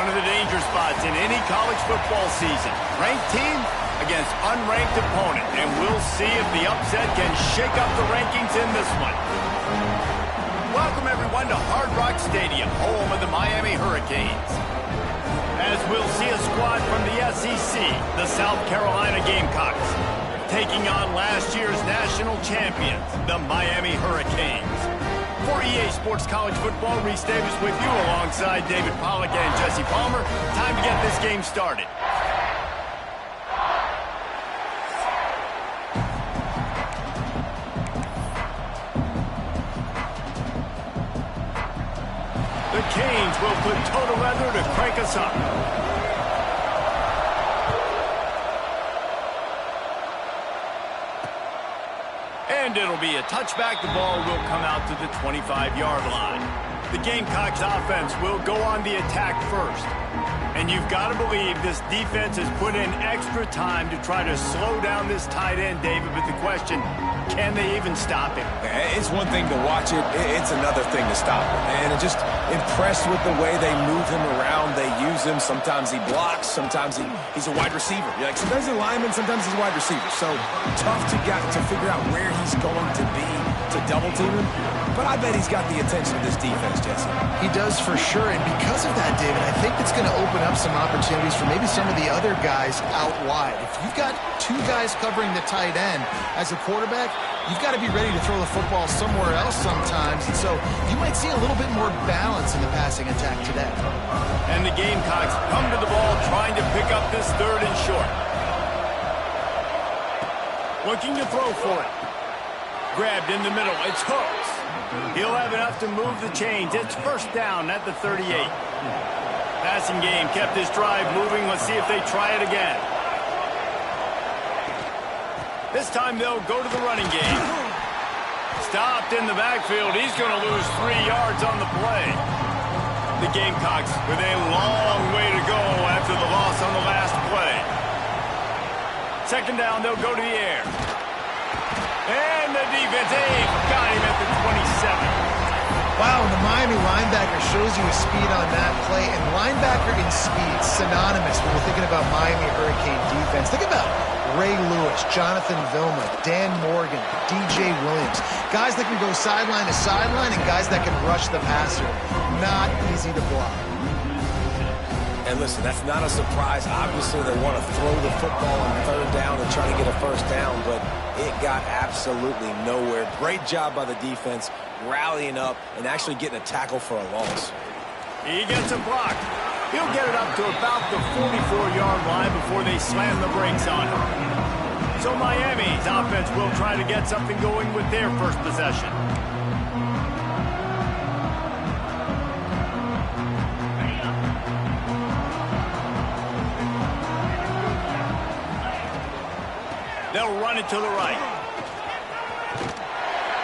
One of the danger spots in any college football season. Ranked team against unranked opponent. And we'll see if the upset can shake up the rankings in this one. Welcome, everyone, to Hard Rock Stadium, home of the Miami Hurricanes. As we'll see a squad from the SEC, the South Carolina Gamecocks, taking on last year's national champions, the Miami Hurricanes. For EA Sports College Football, Reese Davis with you alongside David Pollack and Jesse Palmer. Time to get this game started. The Canes will put total weather to crank us up. And it'll be a touchback. The ball will come out to the 25-yard line. The Gamecocks offense will go on the attack first. And you've got to believe this defense has put in extra time to try to slow down this tight end, David. But the question, can they even stop him? It's one thing to watch it. It's another thing to stop him. And I'm just impressed with the way they move him around. They use him. Sometimes he blocks. Sometimes he's a wide receiver. Like sometimes he's a lineman. Sometimes he's a wide receiver. So tough to figure out where he's going to be to double team him. But I bet he's got the attention of this defense, Jesse. He does for sure. And because of that, David, I think it's going to open up some opportunities for maybe some of the other guys out wide. If you've got two guys covering the tight end as a quarterback, you've got to be ready to throw the football somewhere else sometimes. And so you might see a little bit more balance in the passing attack today. And the Gamecocks come to the ball trying to pick up this third and short. Looking to throw for it. Grabbed in the middle. It's Hooks. He'll have enough to move the chains. It's first down at the 38. Passing game kept this drive moving. Let's see if they try it again. This time they'll go to the running game. Stopped in the backfield. He's going to lose 3 yards on the play. The Gamecocks with a long way to go after the loss on the last play. Second down, they'll go to the air. And the defense, got him at the 27. Wow, and the Miami linebacker shows you his speed on that play. And linebacker in speed, synonymous when we're thinking about Miami Hurricane defense. Think about Ray Lewis, Jonathan Vilma, Dan Morgan, DJ Williams. Guys that can go sideline to sideline and guys that can rush the passer. Not easy to block. And listen, that's not a surprise. Obviously, they want to throw the football on third down and try to get a first down, but it got absolutely nowhere. Great job by the defense rallying up and actually getting a tackle for a loss. He gets a block. He'll get it up to about the 44-yard line before they slam the brakes on him. So Miami's offense will try to get something going with their first possession. They'll run it to the right.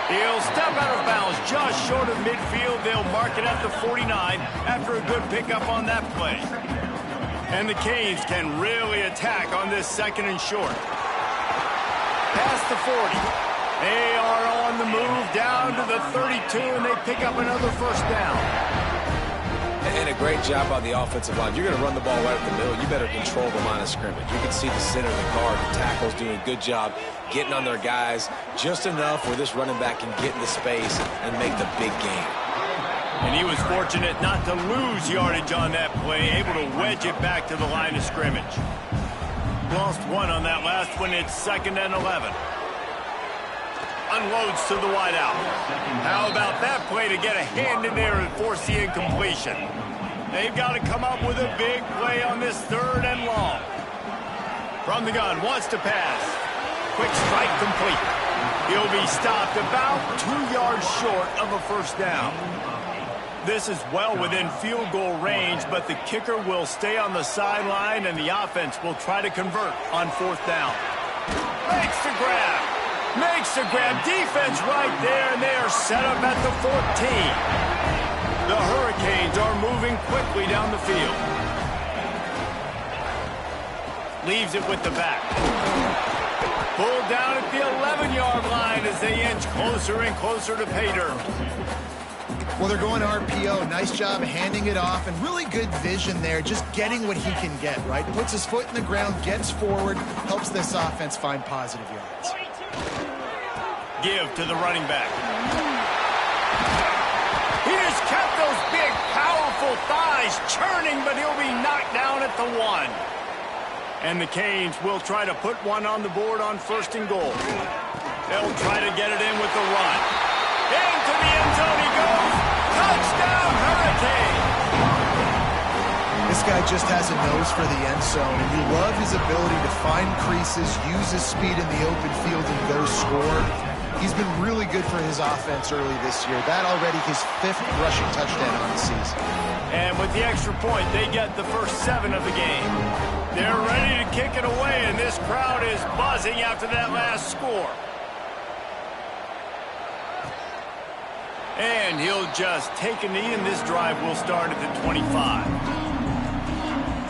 He'll step out of bounds just short of midfield. They'll mark it at the 49 after a good pickup on that play. And the Canes can really attack on this second and short. Past the 40. They are on the move down to the 32, and they pick up another first down. And a great job by the offensive line. You're going to run the ball right up the middle. You better control the line of scrimmage. You can see the center of the guard, the tackles doing a good job getting on their guys just enough where this running back can get into space and make the big game. And he was fortunate not to lose yardage on that play, able to wedge it back to the line of scrimmage. Lost one on that last one. It's 2nd and 11. Unloads to the wideout. How about that play to get a hand in there and force the incompletion? They've got to come up with a big play on this 3rd and long. From the gun, wants to pass. Quick strike complete. He'll be stopped about 2 yards short of a first down. This is well within field goal range, but the kicker will stay on the sideline, and the offense will try to convert on 4th down. Makes the grab. Makes the grab. Defense right there, and they are set up at the 14. The Hurricanes are moving quickly down the field. Leaves it with the back. Pulled down at the 11-yard line as they inch closer and closer to pay dirt. Well, they're going RPO. Nice job handing it off, and really good vision there, just getting what he can get, right? Puts his foot in the ground, gets forward, helps this offense find positive yards. Give to the running back. He has kept those big, powerful thighs churning, but he'll be knocked down at the 1. And the Canes will try to put one on the board on 1st and goal. They'll try to get it in with the run. Into the end zone he goes. Touchdown, Hurricane! This guy just has a nose for the end zone, and you love his ability to find creases, use his speed in the open field, and go score. He's been really good for his offense early this year. That already his 5th rushing touchdown on the season. And with the extra point, they get the first 7 of the game. They're ready to kick it away, and this crowd is buzzing after that last score. And he'll just take a knee, and this drive will start at the 25.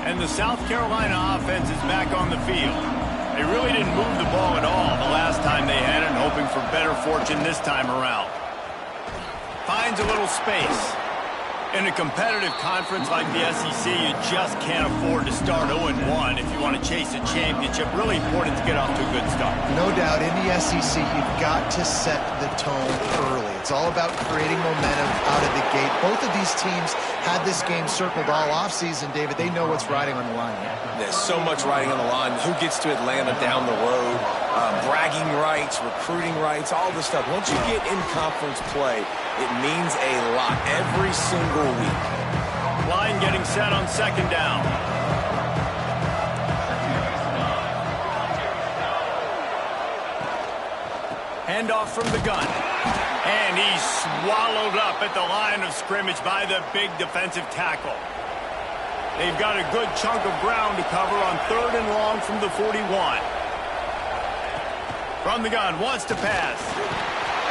And the South Carolina offense is back on the field. They really didn't move the ball at all the last time they had it, hoping for better fortune this time around. Finds a little space. In a competitive conference like the SEC, you just can't afford to start 0-1 if you want to chase a championship. Really important to get off to a good start. No doubt, in the SEC, you've got to set the tone early. It's all about creating momentum out of the gate. Both of these teams had this game circled all offseason, David. They know what's riding on the line. There's so much riding on the line. Who gets to Atlanta down the road? Bragging rights, recruiting rights, all this stuff. Once you get in conference play, it means a lot every single week. Line getting set on 2nd down. Handoff from the gun. And he's swallowed up at the line of scrimmage by the big defensive tackle. They've got a good chunk of ground to cover on 3rd and long from the 41. From the gun, wants to pass.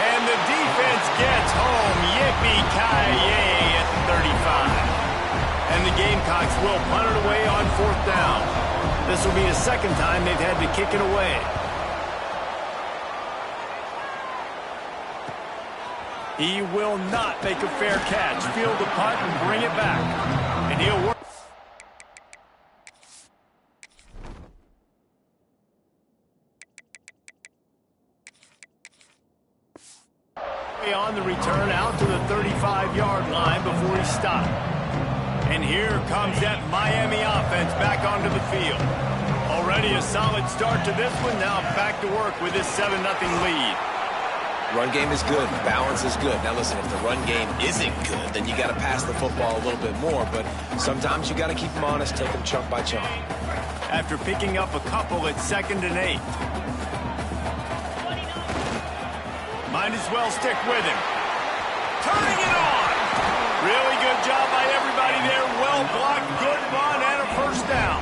And the defense gets home. Yippee-ki-yay at the 35. And the Gamecocks will punt it away on 4th down. This will be the 2nd time they've had to kick it away. He will not make a fair catch. Field the punt and bring it back. And he'll work. On the return out to the 35-yard line before he stopped. And here comes that Miami offense back onto the field. Already a solid start to this one. Now back to work with this 7-0 lead. Run game is good. Balance is good. Now listen, if the run game isn't good, then you got to pass the football a little bit more. But sometimes you got to keep them honest, take them chunk by chunk. After picking up a couple at 2nd and 8. Might as well stick with him. Turning it on. Really good job by everybody there. Well blocked, good run, and a 1st down.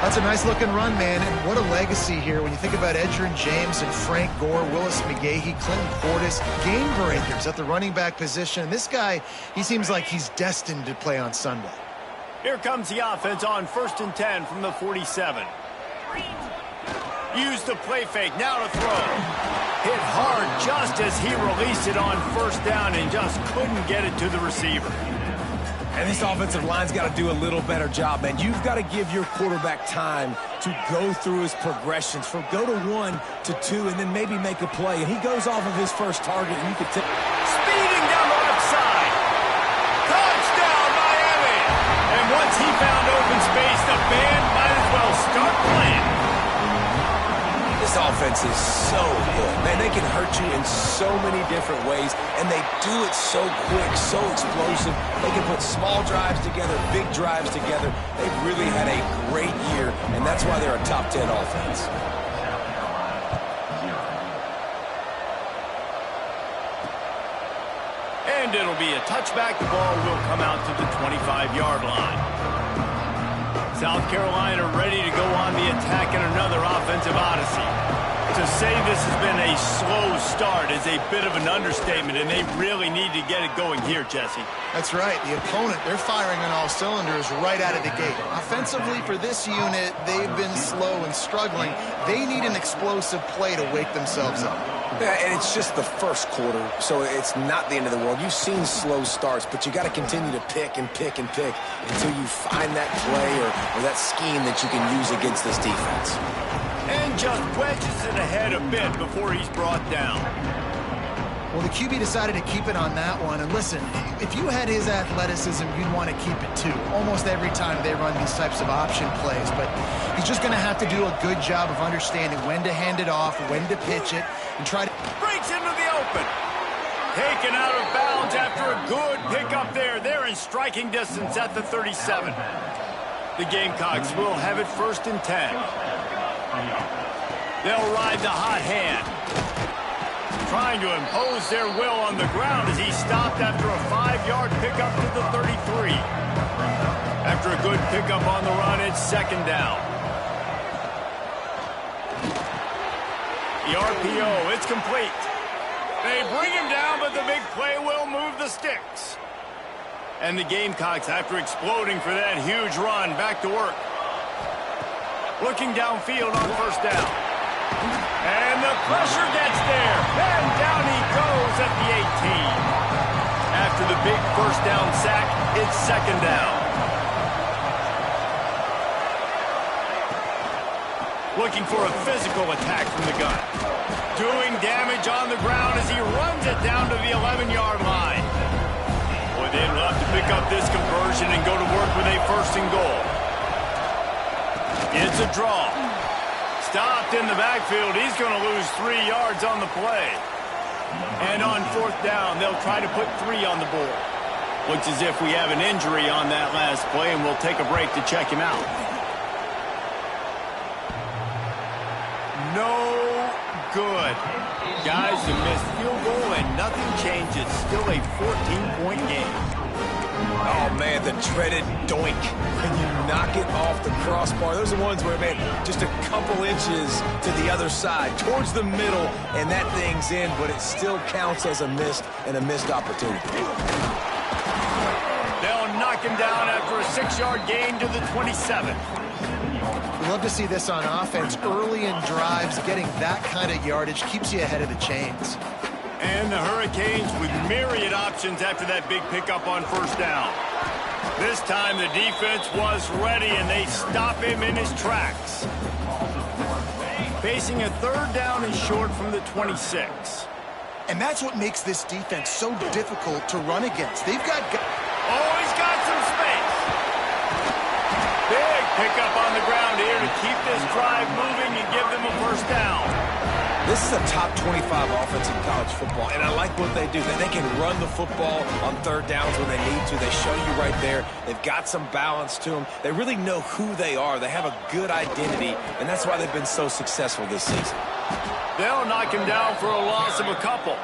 That's a nice-looking run, man, and what a legacy here when you think about Edgerrin James and Frank Gore, Willis McGahee, Clinton Portis, game breakers at the running back position. And this guy, he seems like he's destined to play on Sunday. Here comes the offense on 1st and 10 from the 47. Use the play fake, now to throw. Hit hard just as he released it on 1st down and just couldn't get it to the receiver. And this offensive line's got to do a little better job, man. You've got to give your quarterback time to go through his progressions from go to 1 to 2 and then maybe make a play. And he goes off of his first target, and you could tell. Speeding down the left side. Touchdown, Miami. And once he found open space, the band might as well start playing. This offense is so good. Man, they can hurt you in so many different ways, and they do it so quick, so explosive. They can put small drives together, big drives together. They've really had a great year, and that's why they're a top 10 offense. And it'll be a touchback. The ball will come out to the 25-yard line. South Carolina ready to go on the attack in another offensive odyssey. To say this has been a slow start is a bit of an understatement, and they really need to get it going here, Jesse. That's right. The opponent, they're firing on all cylinders right out of the gate. Offensively, for this unit, they've been slow and struggling. They need an explosive play to wake themselves up. Yeah, and it's just the first quarter, so it's not the end of the world. You've seen slow starts, but you got to continue to pick and pick and pick until you find that play or that scheme that you can use against this defense. And just wedges it ahead a bit before he's brought down. Well, the QB decided to keep it on that one. And listen, if you had his athleticism, you'd want to keep it too. Almost every time they run these types of option plays. But he's just going to have to do a good job of understanding when to hand it off, when to pitch it, and try to... Breaks into the open. Taken out of bounds after a good pickup there. They're in striking distance at the 37. The Gamecocks will have it 1st and 10. They'll ride the hot hand. Trying to impose their will on the ground as he stopped after a 5-yard pickup to the 33. After a good pickup on the run, it's 2nd down. The RPO, it's complete. They bring him down, but the big play will move the sticks. And the Gamecocks, after exploding for that huge run, back to work. Looking downfield on 1st down. And the pressure gets there. And down he goes at the 18. After the big 1st down sack, it's 2nd down. Looking for a physical attack from the gun. Doing damage on the ground as he runs it down to the 11-yard line. Boy, they'd love to pick up this conversion and go to work with a 1st and goal. It's a draw. Stopped in the backfield. He's going to lose 3 yards on the play. And on 4th down, they'll try to put 3 on the board. Looks as if we have an injury on that last play, and we'll take a break to check him out. No good. Guys, a missed field goal, and nothing changes. Still a 14-point game. Oh, man, the dreaded doink. When you knock it off the crossbar. Those are ones where, man, just a couple inches to the other side, towards the middle, and that thing's in, but it still counts as a missed opportunity. They'll knock him down after a 6-yard gain to the 27. We love to see this on offense. Early in drives, getting that kind of yardage keeps you ahead of the chains. And the Hurricanes with myriad options after that big pickup on 1st down. This time the defense was ready, and they stop him in his tracks. Facing a 3rd down and short from the 26. And that's what makes this defense so difficult to run against. They've got... Oh, he's got some space. Big pickup on the ground here to keep this drive moving and give them a 1st down. This is a top 25 offense in college football, and I like what they do. They can run the football on 3rd downs when they need to. They show you right there. They've got some balance to them. They really know who they are. They have a good identity, and that's why they've been so successful this season. They'll knock him down for a loss of a couple.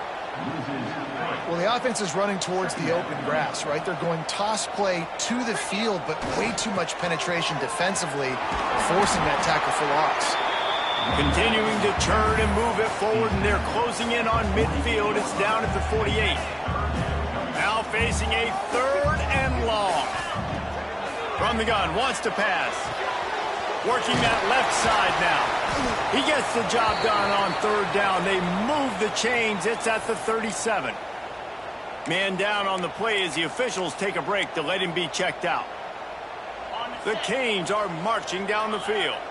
Well, the offense is running towards the open grass, right? They're going toss play to the field, but way too much penetration defensively, forcing that tackle for loss. Continuing to churn and move it forward, and they're closing in on midfield. It's down at the 48. Now facing a 3rd and long. From the gun, wants to pass. Working that left side now. He gets the job done on 3rd down. They move the chains. It's at the 37. Man down on the play as the officials take a break to let him be checked out. The Canes are marching down the field.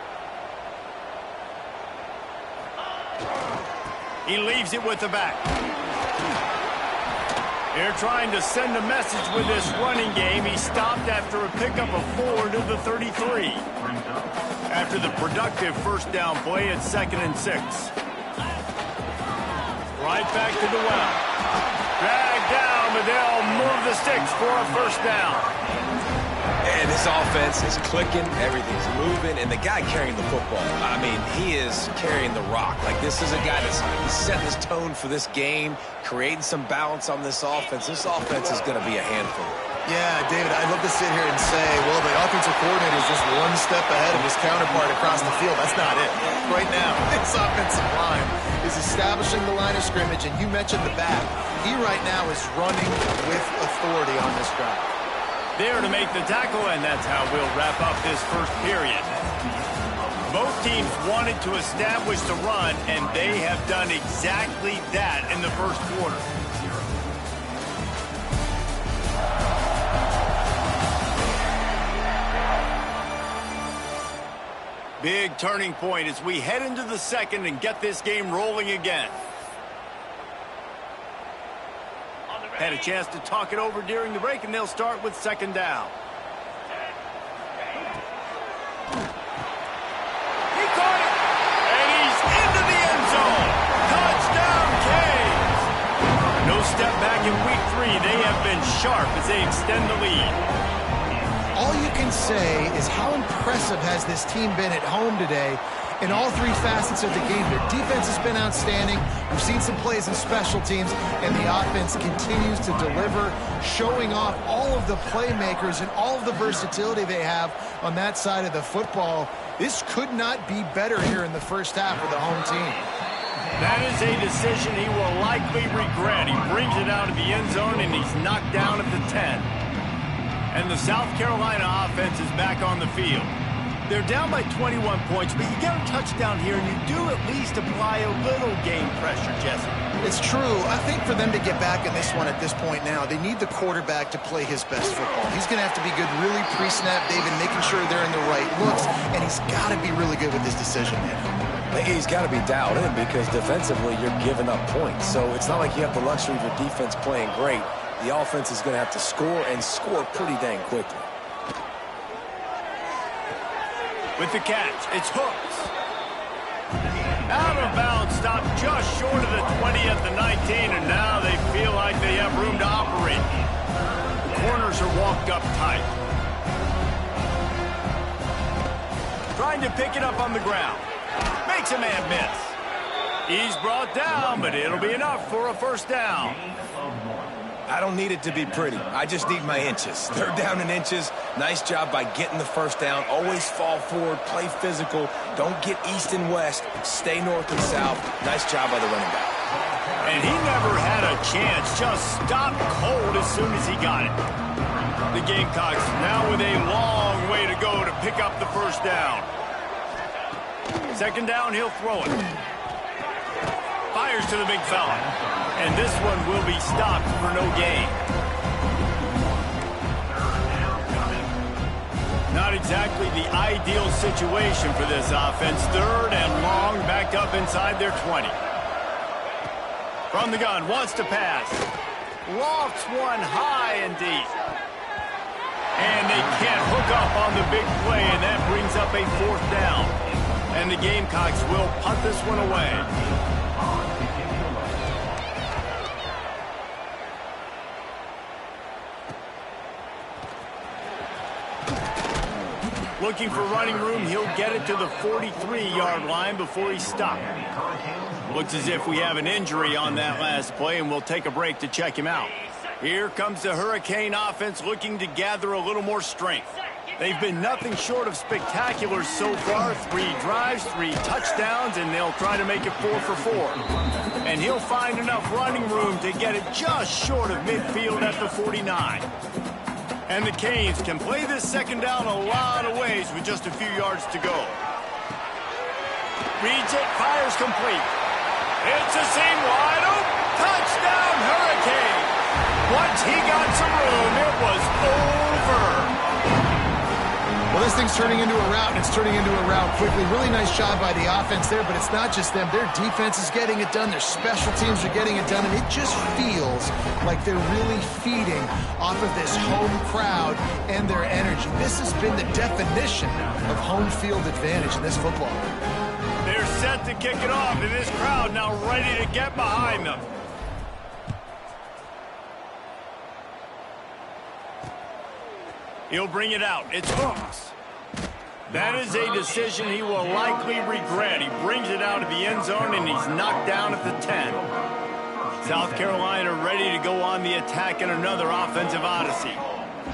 He leaves it with the back. They're trying to send a message with this running game. He stopped after a pickup of 4 to the 33. After the productive 1st down play, it's 2nd and 6. Right back to the well. Dragged down, but they'll move the sticks for a 1st down. And this offense is clicking, everything's moving, and the guy carrying the football, I mean, he is carrying the rock. Like, this is a guy that's setting his tone for this game, creating some balance on this offense. This offense is going to be a handful. Yeah, David, I'd love to sit here and say, well, the offensive coordinator is just one step ahead of his counterpart across the field. That's not it. Right now, this offensive line is establishing the line of scrimmage, and you mentioned the back. He right now is running with authority on this drive. There to make the tackle, and that's how we'll wrap up this first period. Both teams wanted to establish the run, and they have done exactly that in the first quarter. Big turning point as we head into the second and get this game rolling again. Had a chance to talk it over during the break, and they'll start with second down. He caught it, and he's into the end zone. Touchdown, Canes. No step back in week 3. They have been sharp as they extend the lead. All you can say is how impressive has this team been at home today in all 3 facets of the game. Their defense has been outstanding. We've seen some plays in special teams, and the offense continues to deliver, showing off all of the playmakers and all of the versatility they have on that side of the football. This could not be better here in the first half for the home team. That is a decision he will likely regret. He brings it out of the end zone, and he's knocked down at the 10. And the South Carolina offense is back on the field. They're down by 21 points, but you get a touchdown here, and you do at least apply a little game pressure, Jesse. It's true. I think for them to get back in this one at this point now, they need the quarterback to play his best football. He's going to have to be good really pre-snap, David, making sure they're in the right looks, and he's got to be really good with his decision-making. He's got to be dialed in because defensively you're giving up points. So it's not like you have the luxury of your defense playing great. The offense is going to have to score and score pretty dang quickly. With the catch, it's Hooks. Out of bounds, stopped just short of the 20 at the 19, and now they feel like they have room to operate. The corners are walked up tight. Trying to pick it up on the ground. Makes a man miss. He's brought down, but it'll be enough for a first down. I don't need it to be pretty. I just need my inches. They're down in inches. Nice job by getting the first down. Always fall forward, play physical. Don't get east and west. Stay north and south. Nice job by the running back. And he never had a chance. Just stopped cold as soon as he got it. The Gamecocks now with a long way to go to pick up the first down. Second down, he'll throw it. Fires to the big fella. And this one will be stopped for no gain. Not exactly the ideal situation for this offense. Third and long, backed up inside their 20. From the gun, wants to pass. Lofts one high and deep. And they can't hook up on the big play, and that brings up a fourth down. And the Gamecocks will punt this one away. Looking for running room, he'll get it to the 43-yard line before he's stopped. Looks as if we have an injury on that last play, and we'll take a break to check him out. Here comes the Hurricane offense looking to gather a little more strength. They've been nothing short of spectacular so far. 3 drives, 3 touchdowns, and they'll try to make it 4 for 4. And he'll find enough running room to get it just short of midfield at the 49. And the Canes can play this second down a lot of ways with just a few yards to go. Reads it, fires complete. It's a seam wide open. Touchdown, Hurricane. Once he got some room, it was over. Well, this thing's turning into a rout, and it's turning into a rout quickly. Really nice job by the offense there, but it's not just them. Their defense is getting it done. Their special teams are getting it done, and it just feels like they're really feeding off of this home crowd and their energy. This has been the definition of home field advantage in this football game. They're set to kick it off, and this crowd now ready to get behind them. He'll bring it out. It's hooks. That is a decision he will likely regret. He brings it out of the end zone, and he's knocked down at the 10. South Carolina ready to go on the attack in another offensive odyssey.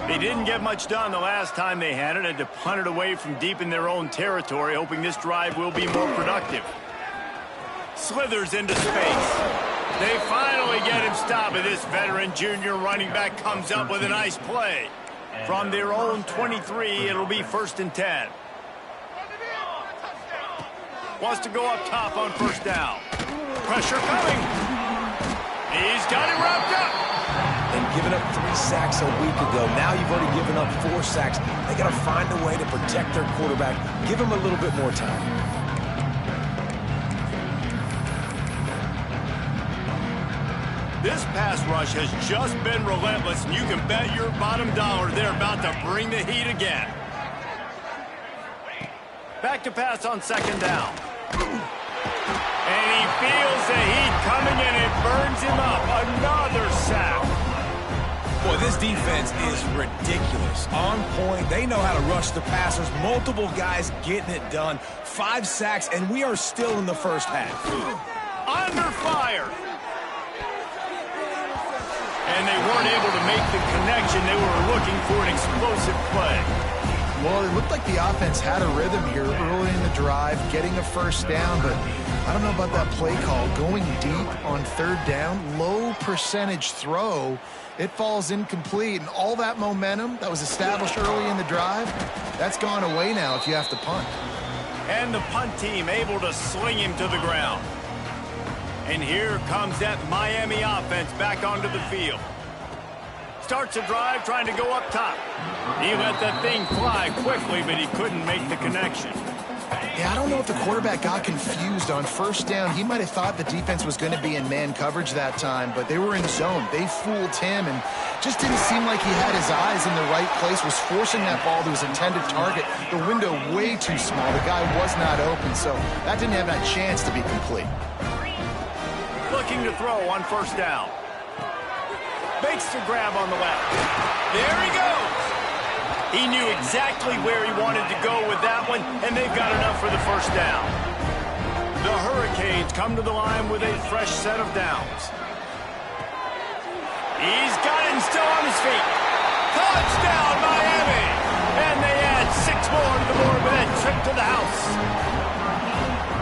They didn't get much done the last time they had to punt it away from deep in their own territory, hoping this drive will be more productive. Slithers into space. They finally get him stopped, and this veteran junior running back comes up with a nice play. From their own 23, it'll be 1st and 10. Wants to go up top on 1st down. Pressure coming. He's got it wrapped up. And giving up 3 sacks a week ago. Now you've already given up 4 sacks. They got to find a way to protect their quarterback. Give him a little bit more time. This pass rush has just been relentless, and you can bet your bottom dollar they're about to bring the heat again. Back to pass on 2nd down. And he feels the heat coming, and it burns him up. Another sack. Boy, this defense is ridiculous. On point. They know how to rush the passers. Multiple guys getting it done. 5 sacks, and we are still in the first half. Under fire. And they weren't able to make the connection. They were looking for an explosive play. Well, it looked like the offense had a rhythm here early in the drive, getting a 1st down, but I don't know about that play call. Going deep on 3rd down, low percentage throw, it falls incomplete, and all that momentum that was established early in the drive, that's gone away now if you have to punt. And the punt team able to sling him to the ground. And here comes that Miami offense back onto the field. Starts a drive trying to go up top. He let that thing fly quickly, but he couldn't make the connection. Yeah, I don't know if the quarterback got confused on 1st down. He might have thought the defense was going to be in man coverage that time, but they were in zone. They fooled him and just didn't seem like he had his eyes in the right place, was forcing that ball to his intended target. The window way too small. The guy was not open, so that didn't have that chance to be complete. Looking to throw on 1st down. Makes the grab on the left. There he goes. He knew exactly where he wanted to go with that one, and they've got enough for the 1st down. The Hurricanes come to the line with a fresh set of downs. He's got it and still on his feet. Touchdown, Miami! And they add 6 more to the board with that trip to the house.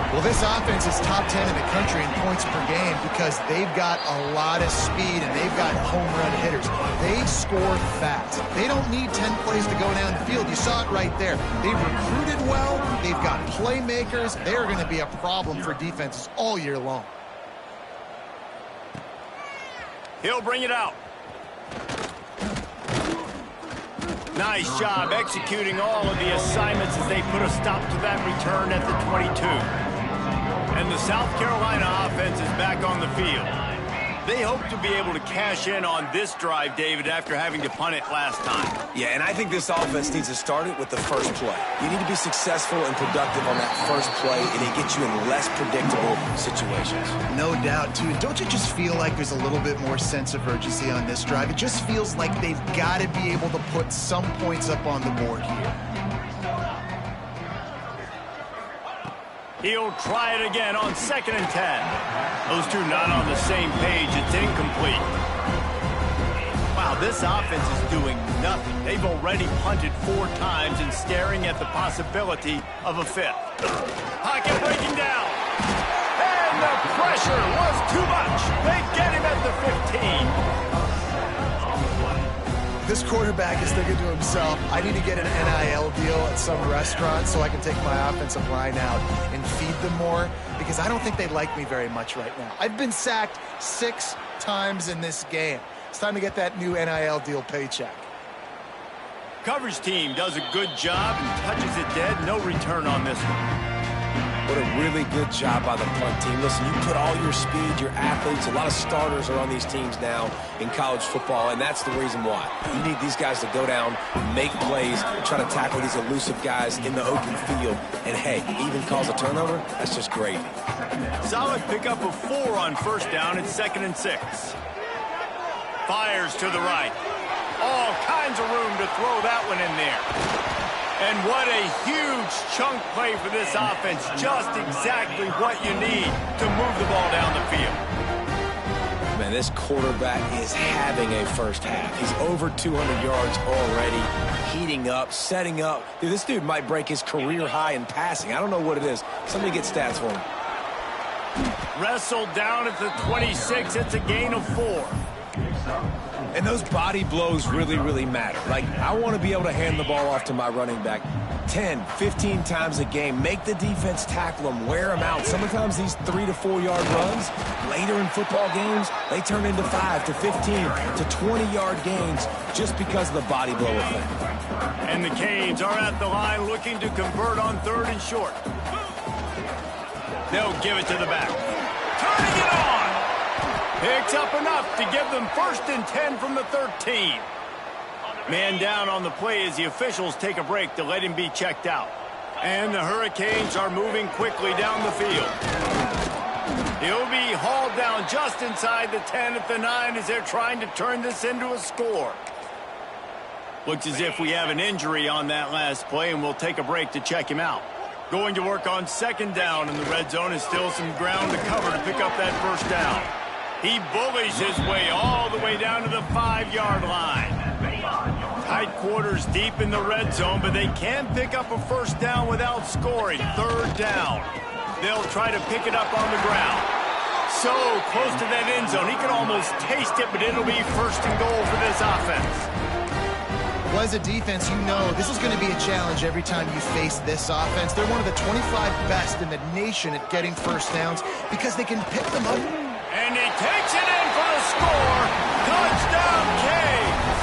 Well, this offense is top 10 in the country in points per game because they've got a lot of speed and they've got home run hitters. They score fast. They don't need 10 plays to go down the field. You saw it right there. They've recruited well. They've got playmakers. They're going to be a problem for defenses all year long. He'll bring it out. Nice job executing all of the assignments as they put a stop to that return at the 22. And the South Carolina offense is back on the field. They hope to be able to cash in on this drive, David, after having to punt it last time. Yeah, and I think this offense needs to start it with the first play. You need to be successful and productive on that first play, and it gets you in less predictable situations. No doubt, too. Don't you just feel like there's a little bit more sense of urgency on this drive? It just feels like they've got to be able to put some points up on the board here. He'll try it again on 2nd and 10. Those two not on the same page. It's incomplete. Wow, this offense is doing nothing. They've already punted 4 times and staring at the possibility of a 5th. Pocket breaking down. And the pressure was too much. They get him at the 15. This quarterback is thinking to himself, I need to get an NIL deal at some restaurant so I can take my offensive line out and feed them more, because I don't think they like me very much right now. I've been sacked 6 times in this game. It's time to get that new NIL deal paycheck. Coverage team does a good job and touches it dead. No return on this one. What a really good job by the punt team. Listen, you put all your speed, your athletes, a lot of starters are on these teams now in college football, and that's the reason why. You need these guys to go down, make plays, and try to tackle these elusive guys in the open field. And, hey, even calls a turnover, that's just great. Solid pickup of 4 on 1st down. It's 2nd and 6. Fires to the right. All kinds of room to throw that one in there. And what a huge chunk play for this offense. Just exactly what you need to move the ball down the field. Man, this quarterback is having a first half. He's over 200 yards already, heating up, setting up. Dude, this dude might break his career high in passing. I don't know what it is. Somebody get stats for him. Wrestled down at the 26. It's a gain of 4. And those body blows really, really matter. Like, I want to be able to hand the ball off to my running back 10, 15 times a game. Make the defense tackle them, wear them out. Sometimes these 3 to 4 yard runs, later in football games, they turn into 5 to 15 to 20 yard gains just because of the body blow effect. And the Canes are at the line looking to convert on 3rd and short. They'll give it to the back. Turning it on! Picks up enough to give them 1st and 10 from the 13. Man down on the play as the officials take a break to let him be checked out. And the Hurricanes are moving quickly down the field. He'll be hauled down just inside the 10 at the 9 as they're trying to turn this into a score. Looks as if we have an injury on that last play, and we'll take a break to check him out. Going to work on 2nd down in the red zone is still some ground to cover to pick up that 1st down. He bullies his way all the way down to the 5-yard line. Tight quarters deep in the red zone, but they can pick up a 1st down without scoring. 3rd down. They'll try to pick it up on the ground. So close to that end zone. He could almost taste it, but it'll be 1st and goal for this offense. Well, as a defense, you know this is going to be a challenge every time you face this offense. They're one of the 25 best in the nation at getting 1st downs because they can pick them up. And he takes it in for the score. Touchdown, Canes!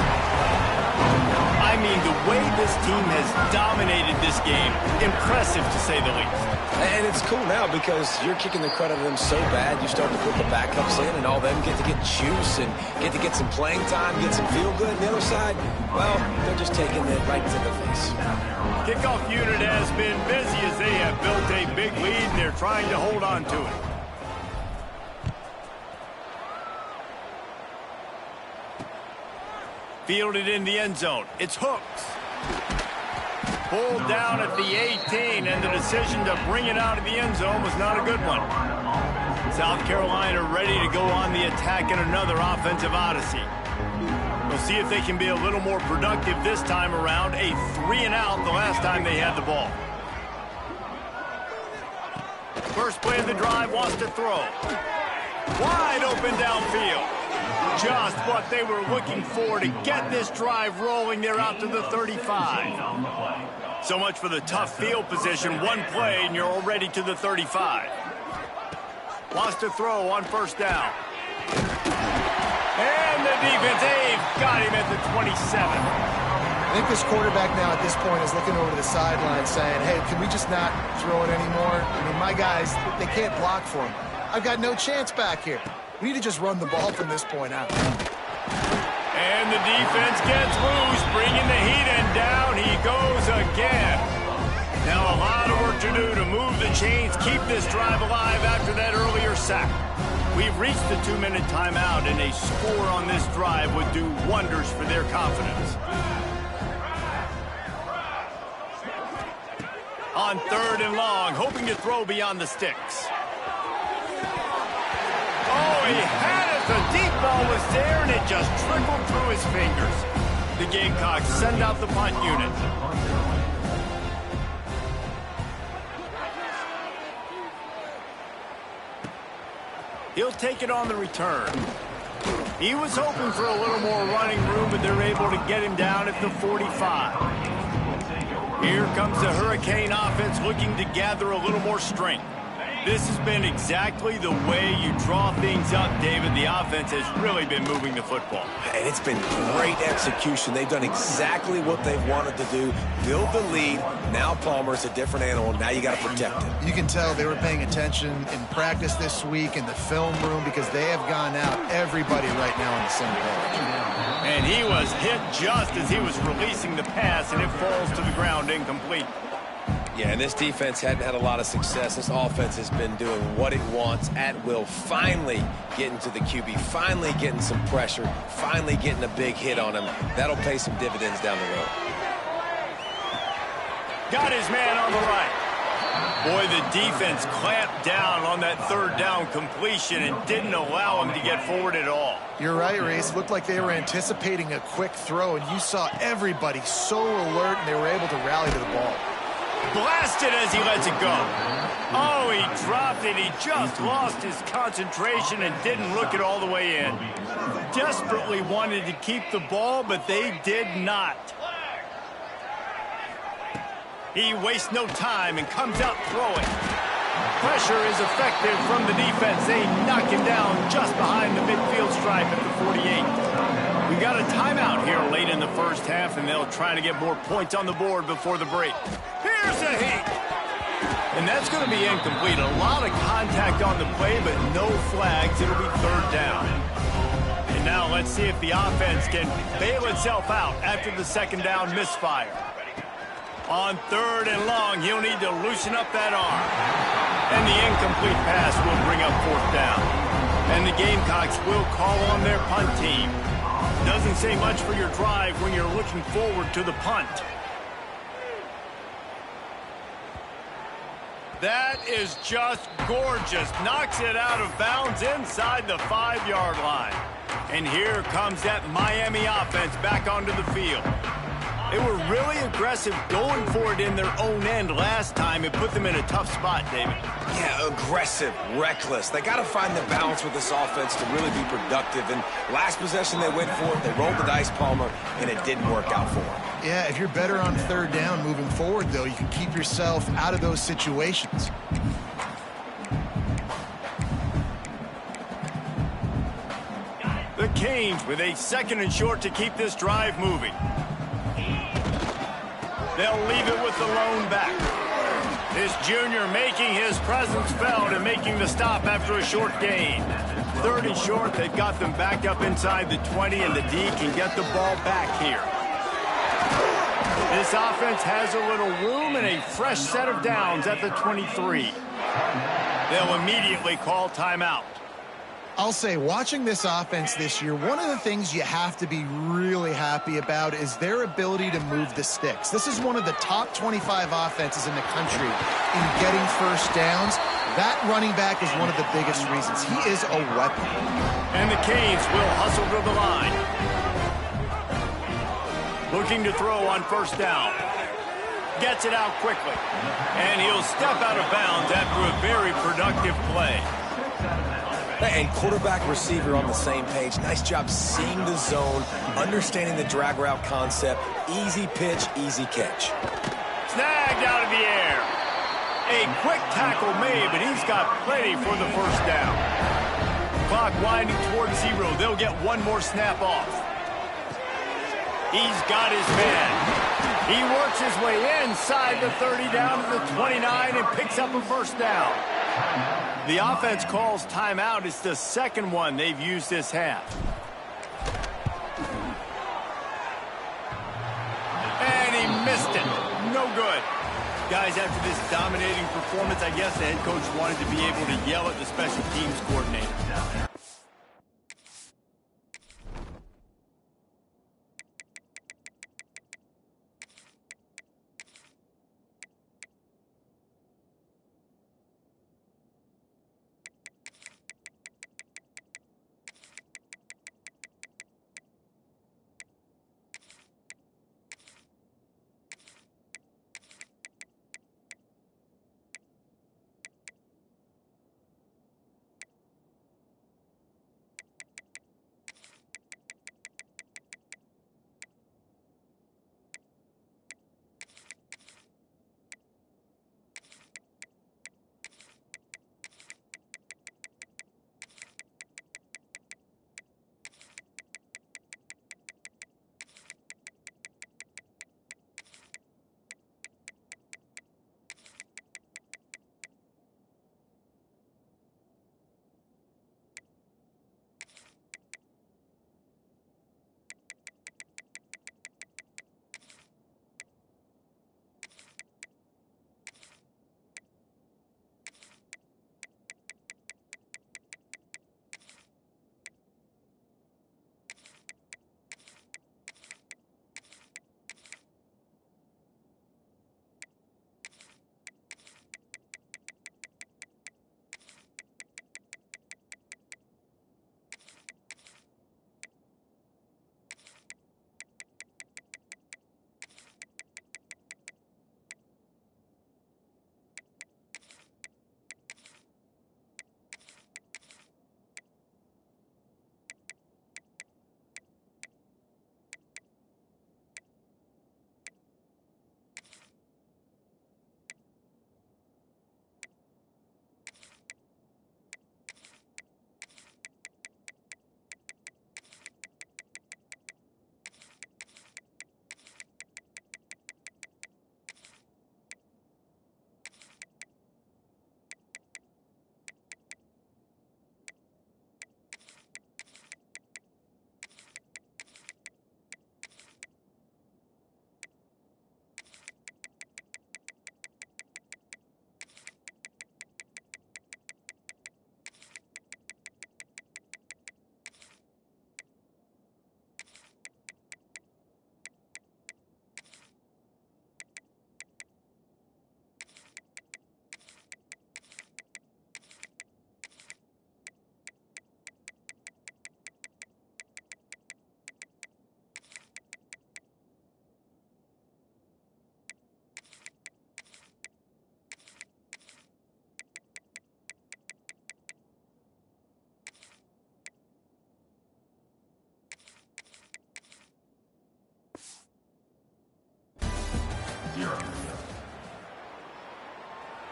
I mean, the way this team has dominated this game, impressive to say the least. And it's cool now because you're kicking the crud out of them so bad, you start to put the backups in, and all them get to get juice and get to get some playing time, get some feel good. And the other side, well, they're just taking it right to the face. Kickoff unit has been busy as they have built a big lead, and they're trying to hold on to it. Fielded in the end zone. It's Hooks. Pulled down at the 18, and the decision to bring it out of the end zone was not a good one. South Carolina ready to go on the attack in another offensive odyssey. We'll see if they can be a little more productive this time around. A 3-and-out the last time they had the ball. First play of the drive, wants to throw. Wide open downfield. Just what they were looking for to get this drive rolling. They're out to the 35. So much for the tough field position. One play, and you're already to the 35. Wants to throw on 1st down. And the defense, they've got him at the 27. I think this quarterback now at this point is looking over to the sideline saying, hey, can we just not throw it anymore? I mean, my guys, they can't block for him. I've got no chance back here. We need to just run the ball from this point out. And the defense gets loose, bringing the heat, and down he goes again. Now a lot of work to do to move the chains, keep this drive alive after that earlier sack. We've reached the 2-minute timeout, and a score on this drive would do wonders for their confidence. On 3rd and long, hoping to throw beyond the sticks. Oh, he had it. The deep ball was there, and it just trickled through his fingers. The Gamecocks send out the punt unit. He'll take it on the return. He was hoping for a little more running room, but they're able to get him down at the 45. Here comes the Hurricane offense looking to gather a little more strength. This has been exactly the way you draw things up, David. The offense has really been moving the football. And it's been great execution. They've done exactly what they've wanted to do. Build the lead. Now Palmer's a different animal. Now you got to protect him. You can tell they were paying attention in practice this week in the film room because they have gone out everybody right now on the same page. And he was hit just as he was releasing the pass, and it falls to the ground incomplete. Yeah, and this defense hadn't had a lot of success. This offense has been doing what it wants at will, finally getting to the QB, finally getting some pressure, finally getting a big hit on him. That'll pay some dividends down the road. Got his man on the right. Boy, the defense clamped down on that third down completion and didn't allow him to get forward at all. You're right, Reese. Looked like they were anticipating a quick throw, and you saw everybody so alert, and they were able to rally to the ball. Blasted as he lets it go. Oh, he dropped it. He just lost his concentration and didn't look it all the way in. Desperately wanted to keep the ball, but they did not. He wastes no time and comes out throwing. Pressure is effective from the defense. They knock him down just behind the midfield stripe at the 48. We got a timeout here late in the first half, and they'll try to get more points on the board before the break. Here's a heat. And that's going to be incomplete. A lot of contact on the play, but no flags. It'll be third down. And now let's see if the offense can bail itself out after the second down misfire. On third and long, he'll need to loosen up that arm. And the incomplete pass will bring up fourth down. And the Gamecocks will call on their punt team. Doesn't say much for your drive when you're looking forward to the punt. That is just gorgeous. Knocks it out of bounds inside the 5-yard line. And here comes that Miami offense back onto the field. They were really aggressive going for it in their own end last time. It put them in a tough spot, David. Yeah, aggressive, reckless. They got to find the balance with this offense to really be productive. And last possession they went for it, they rolled the dice, Palmer, and it didn't work out for them. Yeah, if you're better on third down moving forward, though, you can keep yourself out of those situations. The Canes with a second and short to keep this drive moving. They'll leave it with the lone back. This junior making his presence felt and making the stop after a short gain. Third and short, they've got them back up inside the 20, and the D can get the ball back here. This offense has a little room and a fresh set of downs at the 23. They'll immediately call timeout. I'll say, watching this offense this year, one of the things you have to be really happy about is their ability to move the sticks. This is one of the top 25 offenses in the country in getting first downs. That running back is one of the biggest reasons. He is a weapon. And the Canes will hustle to the line. Looking to throw on first down. Gets it out quickly. And he'll step out of bounds after a very productive play. And quarterback, receiver on the same page. Nice job seeing the zone, understanding the drag route concept. Easy pitch, easy catch. Snagged out of the air. A quick tackle made, but he's got plenty for the first down. Clock winding towards 0. They'll get one more snap off. He's got his man. He works his way inside the 30 down to the 29 and picks up a first down. The offense calls timeout. It's the second one they've used this half. And he missed it. No good. Guys, after this dominating performance, I guess the head coach wanted to be able to yell at the special teams coordinator down there.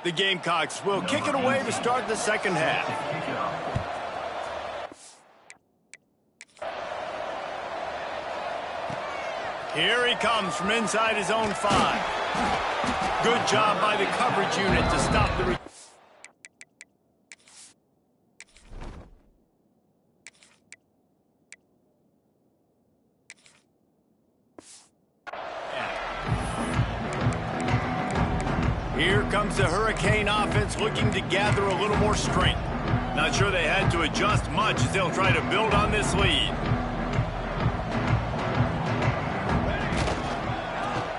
The Gamecocks will kick it away to start the second half. Here he comes from inside his own 5. Good job by the coverage unit to stop the... Here comes the Hurricane offense looking to gather a little more strength. Not sure they had to adjust much as they'll try to build on this lead.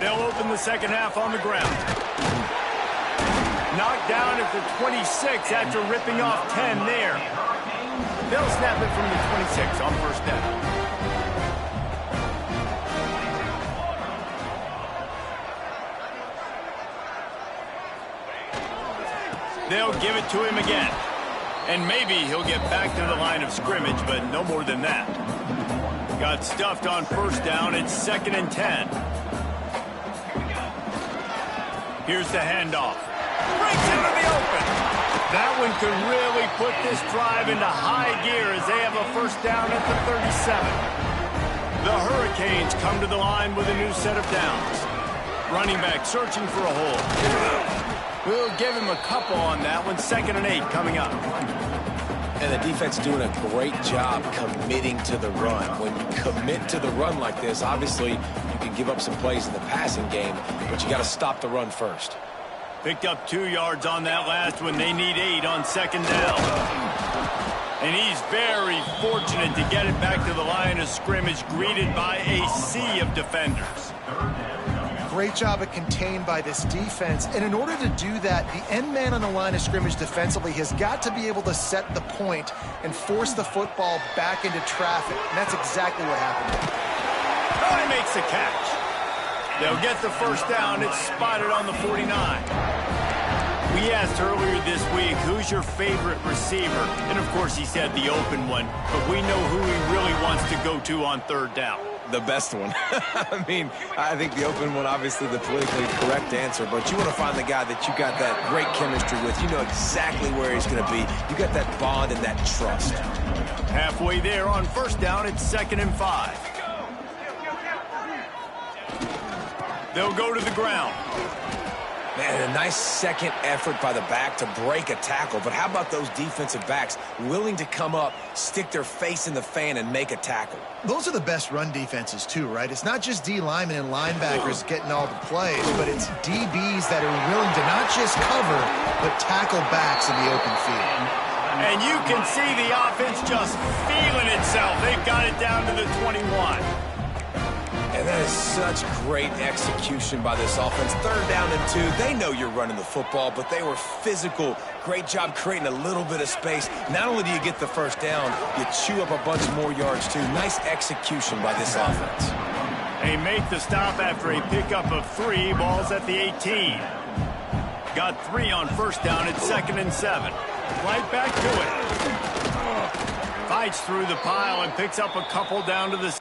They'll open the second half on the ground. Knocked down at the 26 after ripping off 10 there. They'll snap it from the 26 on first down. They'll give it to him again. And maybe he'll get back to the line of scrimmage, but no more than that. Got stuffed on first down. It's 2nd and 10. Here's the handoff. Breaks into the open. That one could really put this drive into high gear as they have a first down at the 37. The Hurricanes come to the line with a new set of downs. Running back searching for a hole. We'll give him a couple on that one. 2nd and 8 coming up. And the defense doing a great job committing to the run. When you commit to the run like this, obviously you can give up some plays in the passing game, but you got to stop the run first. Picked up 2 yards on that last one. They need 8 on 2nd down. And he's very fortunate to get it back to the line of scrimmage, greeted by a sea of defenders. Great job at contained by this defense. And in order to do that, the end man on the line of scrimmage defensively has got to be able to set the point and force the football back into traffic. And that's exactly what happened. Oh, he makes the catch. They'll get the first down. It's spotted on the 49. We asked earlier this week, who's your favorite receiver? And, of course, he said the open one. But we know who he really wants to go to on 3rd down. The best one. I mean, I think the open one, obviously the politically correct answer, but you want to find the guy that you got that great chemistry with. You know exactly where he's going to be. You got that bond and that trust. Halfway there on first down, it's 2nd and 5. They'll go to the ground. Man, a nice second effort by the back to break a tackle. But how about those defensive backs willing to come up, stick their face in the fan, and make a tackle? Those are the best run defenses, too, right? It's not just D linemen and linebackers getting all the plays, but it's DBs that are willing to not just cover, but tackle backs in the open field. And you can see the offense just feeling itself. They've got it down to the 21. And that is such great execution by this offense. 3rd down and 2. They know you're running the football, but they were physical. Great job creating a little bit of space. Not only do you get the first down, you chew up a bunch more yards, too. Nice execution by this offense. They make the stop after a pickup of 3. Ball's at the 18. Got 3 on first down at 2nd and 7. Right back to it. Fights through the pile and picks up a couple down to the...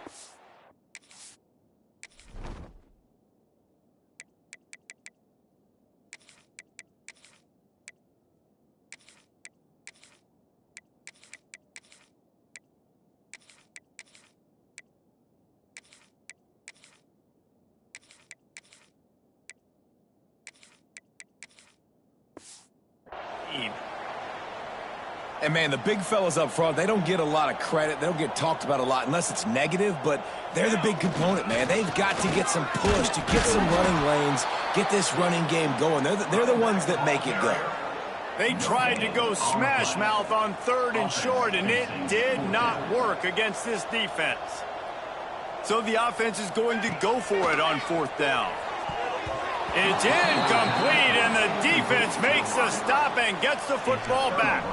And, man, the big fellas up front, they don't get a lot of credit. They don't get talked about a lot unless it's negative, but they're the big component, man. They've got to get some push, to get some running lanes, get this running game going. They're the ones that make it go. They tried to go smash mouth on 3rd and short, and it did not work against this defense. So the offense is going to go for it on 4th down. It's incomplete, and the defense makes the stop and gets the football back.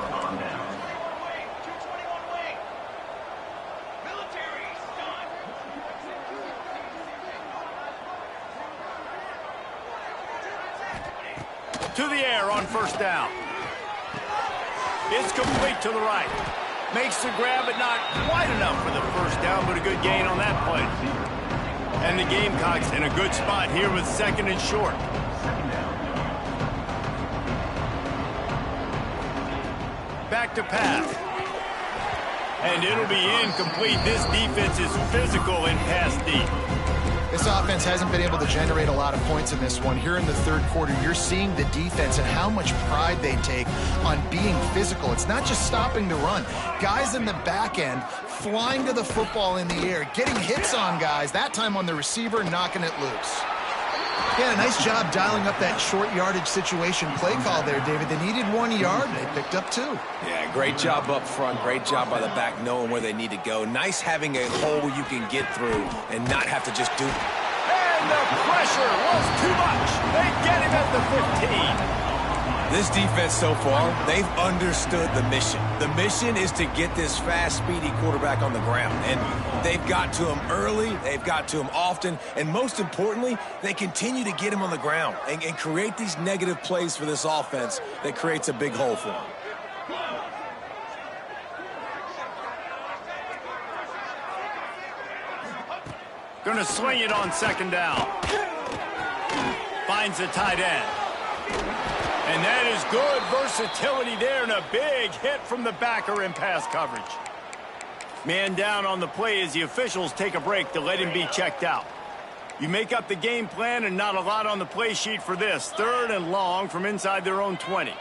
To the air on first down. It's complete to the right. Makes the grab, but not quite enough for the first down, but a good gain on that play. And the Gamecocks in a good spot here with 2nd and short. Back to pass. And it'll be incomplete. This defense is physical in pass deep. This offense hasn't been able to generate a lot of points in this one. Here in the third quarter, you're seeing the defense and how much pride they take on being physical. It's not just stopping the run. Guys in the back end flying to the football in the air, getting hits on guys, that time on the receiver, knocking it loose. Yeah, nice job dialing up that short yardage situation play call there, David. They needed 1 yard, and they picked up 2. Yeah, great job up front. Great job by the back knowing where they need to go. Nice having a hole you can get through and not have to just do it. And the pressure was too much. They get him at the 15. This defense so far, they've understood the mission. The mission is to get this fast, speedy quarterback on the ground. And they've got to him early, they've got to him often, and most importantly, they continue to get him on the ground and create these negative plays for this offense that creates a big hole for them. Gonna swing it on second down. Finds the tight end. And that is good versatility there, and a big hit from the backer in pass coverage. Man down on the play as the officials take a break to let him be checked out. You make up the game plan and not a lot on the play sheet for this. 3rd and long from inside their own 20.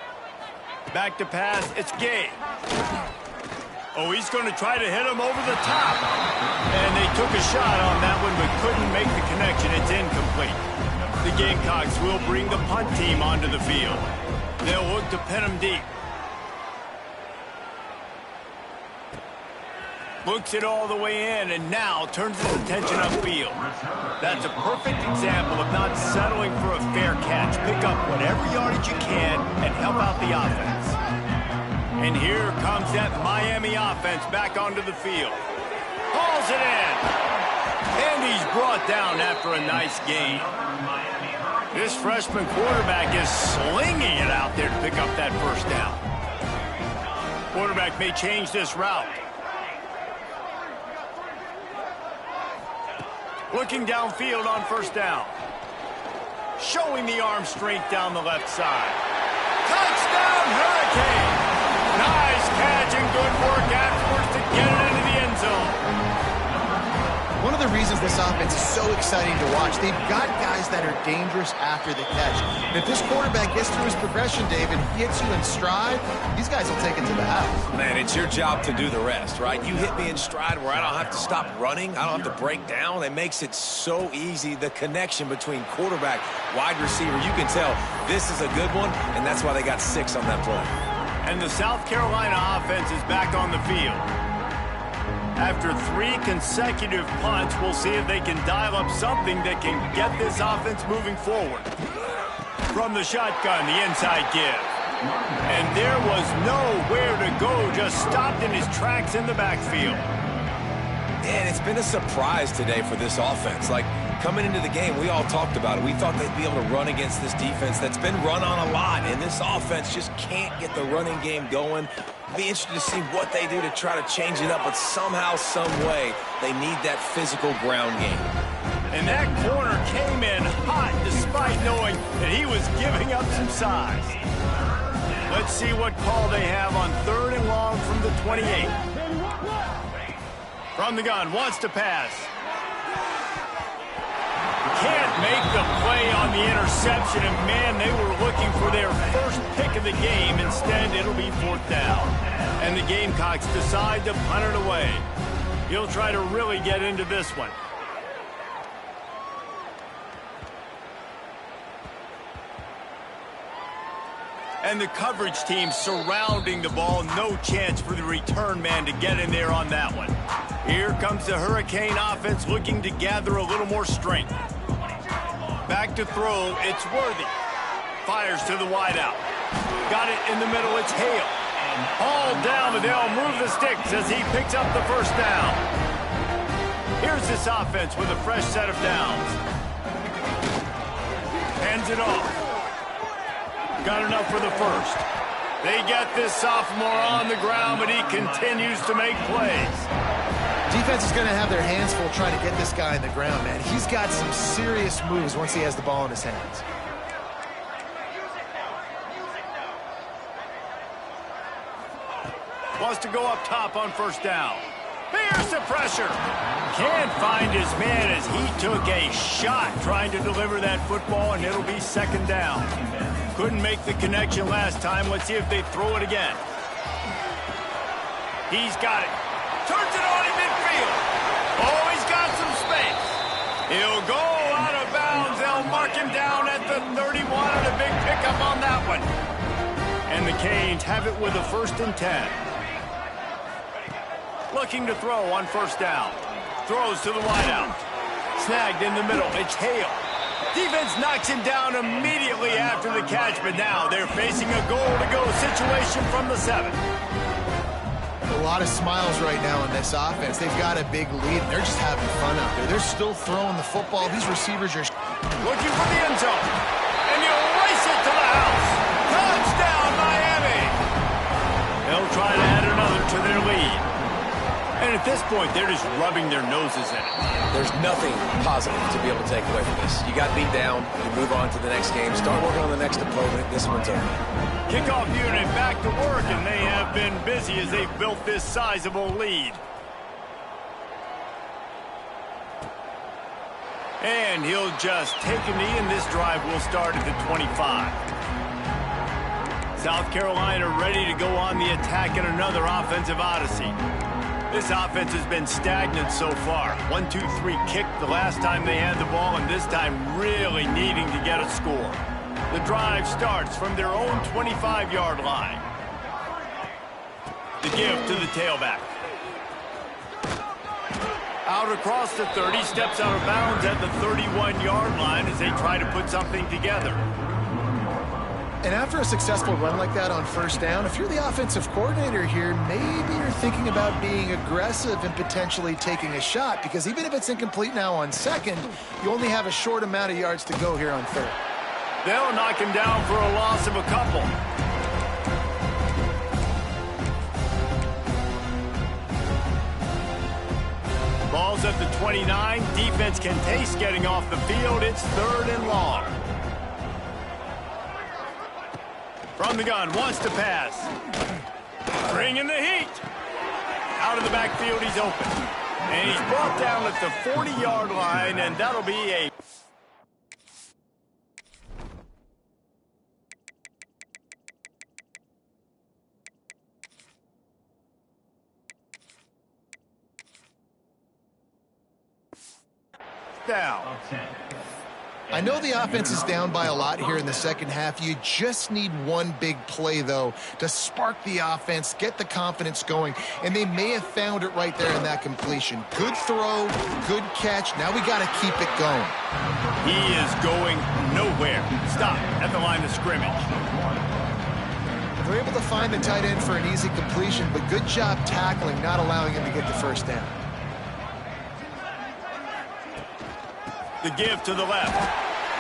Back to pass, it's Gay. Oh, he's going to try to hit him over the top. And they took a shot on that one but couldn't make the connection. It's incomplete. The Gamecocks will bring the punt team onto the field. They'll look to pin him deep. Looks it all the way in and now turns his attention upfield. That's a perfect example of not settling for a fair catch. Pick up whatever yardage you can and help out the offense. And here comes that Miami offense back onto the field. Hauls it in. And he's brought down after a nice gain. This freshman quarterback is slinging it out there to pick up that first down. Quarterback may change this route. Looking downfield on first down. Showing the arm strength down the left side. Touchdown, Hurricane! Nice catch and good work afterwards to get it into the end zone. One of the reasons this offense is so exciting to watch, they've got guys that are dangerous after the catch. And if this quarterback gets through his progression, David, he hits you in stride, these guys will take it to the house. Man, it's your job to do the rest, right? You hit me in stride where I don't have to stop running. I don't have to break down. It makes it so easy. The connection between quarterback, wide receiver, you can tell this is a good one, and that's why they got 6 on that play. And the South Carolina offense is back on the field. After 3 consecutive punts, we'll see if they can dial up something that can get this offense moving forward. From the shotgun, the inside give. And there was nowhere to go, just stopped in his tracks in the backfield. And it's been a surprise today for this offense. Like, coming into the game, we all talked about it. We thought they'd be able to run against this defense that's been run on a lot, and this offense just can't get the running game going. Be interested to see what they do to try to change it up, but somehow, some way, they need that physical ground game. And that corner came in hot despite knowing that he was giving up some size. Let's see what call they have on 3rd and long from the 28. From the gun, wants to pass. Can't make the play on the interception, and man, they were looking for their first pick of the game. Instead, it'll be 4th down. And the Gamecocks decide to punt it away. He'll try to really get into this one. And the coverage team surrounding the ball. No chance for the return man to get in there on that one. Here comes the Hurricane offense looking to gather a little more strength. Back to throw, it's Worthy. Fires to the wideout. Got it in the middle, it's Hale. All down, but they'll move the sticks as he picks up the first down. Here's this offense with a fresh set of downs. Hands it off. Got enough for the first. They get this sophomore on the ground, but he continues to make plays. Defense is going to have their hands full trying to get this guy in the ground, man. He's got some serious moves once he has the ball in his hands. Wants to go up top on first down. Here's the pressure. Can't find his man as he took a shot trying to deliver that football, and it'll be second down. Couldn't make the connection last time. Let's see if they throw it again. He's got it. Turns it on in midfield. Oh, he's got some space. He'll go out of bounds. They'll mark him down at the 31, and a big pickup on that one. And the Canes have it with a 1st and 10. Looking to throw on first down. Throws to the wideout. Snagged in the middle. It's Hale. Defense knocks him down immediately after the catch, but now they're facing a goal-to-go situation from the 7. A lot of smiles right now in this offense. They've got a big lead, and they're just having fun out there. They're still throwing the football. These receivers are looking for the end zone. And you race it to the house. Touchdown, Miami! They'll try to add another to their lead. And at this point, they're just rubbing their noses in it. There's nothing positive to be able to take away from this. You got beat down, you move on to the next game, start working on the next opponent. This one's over. Kickoff unit back to work, and they have been busy as they've built this sizable lead. And he'll just take a knee, and this drive will start at the 25. South Carolina ready to go on the attack in another offensive odyssey. This offense has been stagnant so far. 1-2-3 kick the last time they had the ball, and this time really needing to get a score. The drive starts from their own 25-yard line. The give to the tailback. Out across the 30, steps out of bounds at the 31-yard line as they try to put something together. And after a successful run like that on first down, if you're the offensive coordinator here, maybe you're thinking about being aggressive and potentially taking a shot, because even if it's incomplete now on second, you only have a short amount of yards to go here on third. They'll knock him down for a loss of a couple. Ball's at the 29. Defense can taste getting off the field. It's 3rd and long. From the gun, wants to pass. Bringing the heat. Out of the backfield, he's open. And he's brought down at the 40-yard line, and that'll be a... down. I know the offense is down by a lot here in the second half. You just need one big play, though, to spark the offense, get the confidence going, and they may have found it right there in that completion. Good throw, good catch. Now we got to keep it going. He is going nowhere. Stop at the line of scrimmage. They're able to find the tight end for an easy completion, but good job tackling, not allowing him to get the first down. The give to the left.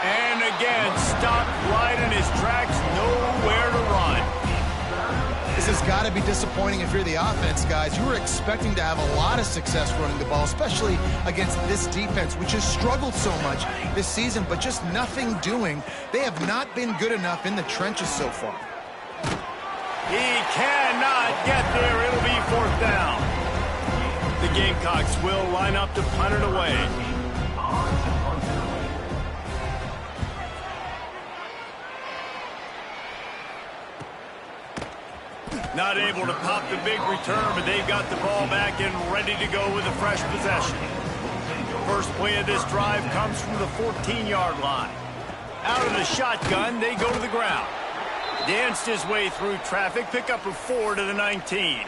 And again, stopped right in his tracks, nowhere to run. This has got to be disappointing if you're the offense, guys. You were expecting to have a lot of success running the ball, especially against this defense, which has struggled so much this season, but just nothing doing. They have not been good enough in the trenches so far. He cannot get there. It'll be 4th down. The Gamecocks will line up to punt it away. Not able to pop the big return, but they've got the ball back and ready to go with a fresh possession. First play of this drive comes from the 14-yard line. Out of the shotgun, they go to the ground. Danced his way through traffic, pick up a 4 to the 19.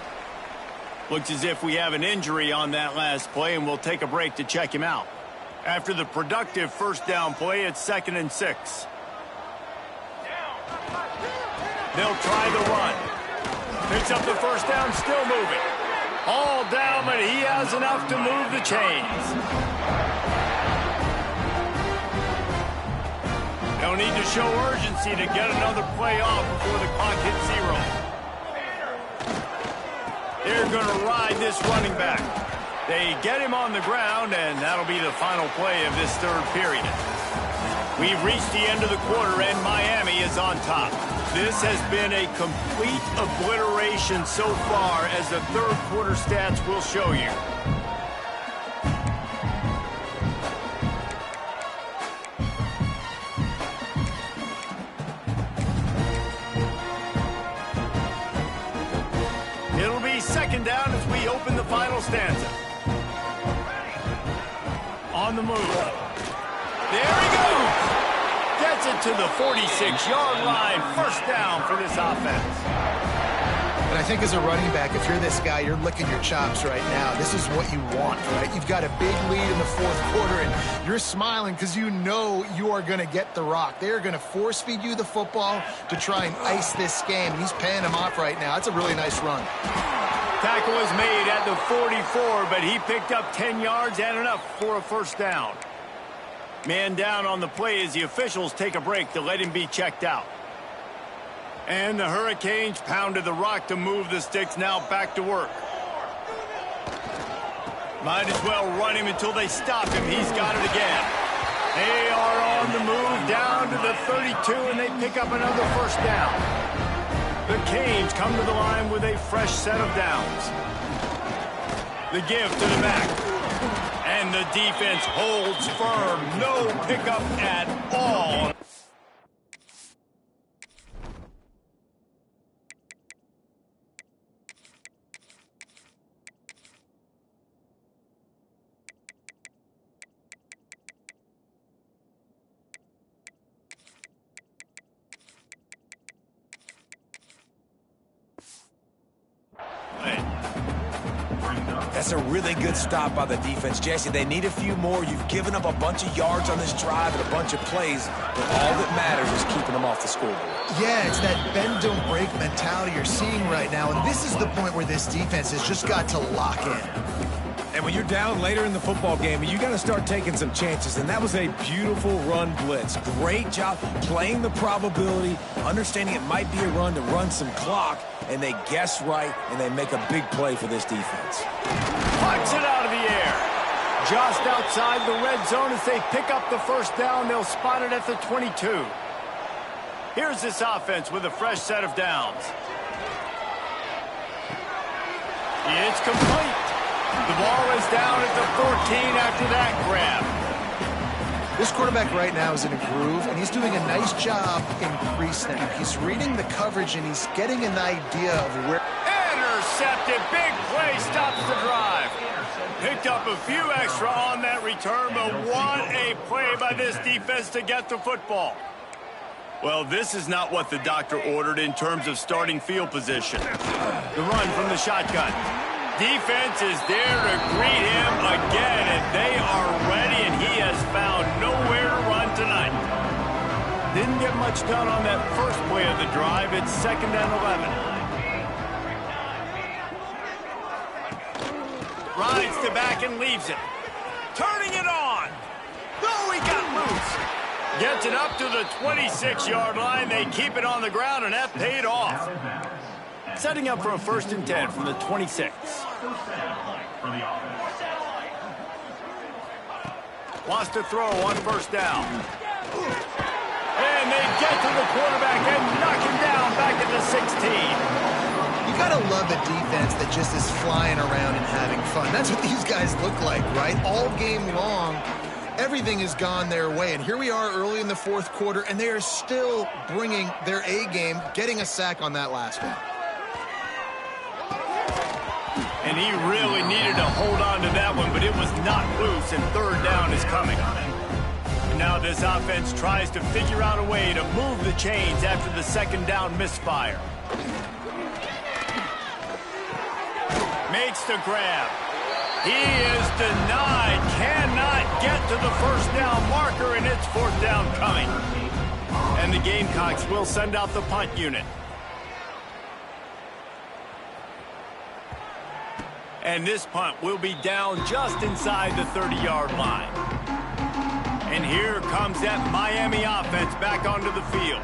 Looks as if we have an injury on that last play, and we'll take a break to check him out. After the productive first down play, it's 2nd and 6. They'll try the run. Picks up the first down, still moving. All down, but he has enough to move the chains. They'll need to show urgency to get another play off before the clock hits 0. They're going to ride this running back. They get him on the ground, and that'll be the final play of this third period. We've reached the end of the quarter, and Miami is on top. This has been a complete obliteration so far, as the third quarter stats will show you. It'll be second down as we open the final stanza. On the move. There he goes! Gets it to the 46-yard line. First down for this offense. And I think as a running back, if you're this guy, you're licking your chops right now. This is what you want, right? You've got a big lead in the fourth quarter, and you're smiling because you know you are going to get the rock. They are going to force-feed you the football to try and ice this game. And he's paying them off right now. It's a really nice run. Tackle was made at the 44, but he picked up 10 yards and enough for a first down. Man down on the play as the officials take a break to let him be checked out. And the Hurricanes pounded the rock to move the sticks, now back to work. Might as well run him until they stop him. He's got it again. They are on the move down to the 32, and they pick up another first down. The Canes come to the line with a fresh set of downs. The give to the back. And the defense holds firm. No pickup at all. That's a really good stop by the defense, Jesse. They need a few more. You've given up a bunch of yards on this drive and a bunch of plays, but all that matters is keeping them off the scoreboard. Yeah, it's that bend, don't break mentality you're seeing right now, and this is the point where this defense has just got to lock in. And when you're down later in the football game, you got to start taking some chances, and that was a beautiful run blitz. Great job playing the probability, understanding it might be a run to run some clock, and they guess right, and they make a big play for this defense. Punch it out of the air. Just outside the red zone as they pick up the first down. They'll spot it at the 22. Here's this offense with a fresh set of downs. It's complete. The ball is down at the 14 after that grab. This quarterback right now is in a groove, and he's doing a nice job in pre-snap. He's reading the coverage, and he's getting an idea of where... Intercepted. Big play stops the drive. Picked up a few extra on that return, but what a play by this defense to get the football. Well, this is not what the doctor ordered in terms of starting field position. The run from the shotgun. Defense is there to greet him again, and they are ready, and he has found nowhere to run tonight. Didn't get much done on that first play of the drive. It's 2nd and 11. Rides to back and leaves it. Turning it on. Oh, he got loose. Gets it up to the 26-yard line. They keep it on the ground, and that paid off. Setting up for a 1st and 10 from the 26. Wants to throw on first down. And they get to the quarterback and knock him down back at the 16. You gotta love a defense that just is flying around and having fun. That's what these guys look like, right? All game long, everything has gone their way. And here we are early in the fourth quarter, and they are still bringing their A game, getting a sack on that last one. And he really needed to hold on to that one, but it was not loose, and 3rd down is coming. And now this offense tries to figure out a way to move the chains after the 2nd down misfire. Makes the grab. He is denied. Cannot get to the first down marker, and it's 4th down coming. And the Gamecocks will send out the punt unit. And this punt will be down just inside the 30-yard line. And here comes that Miami offense back onto the field.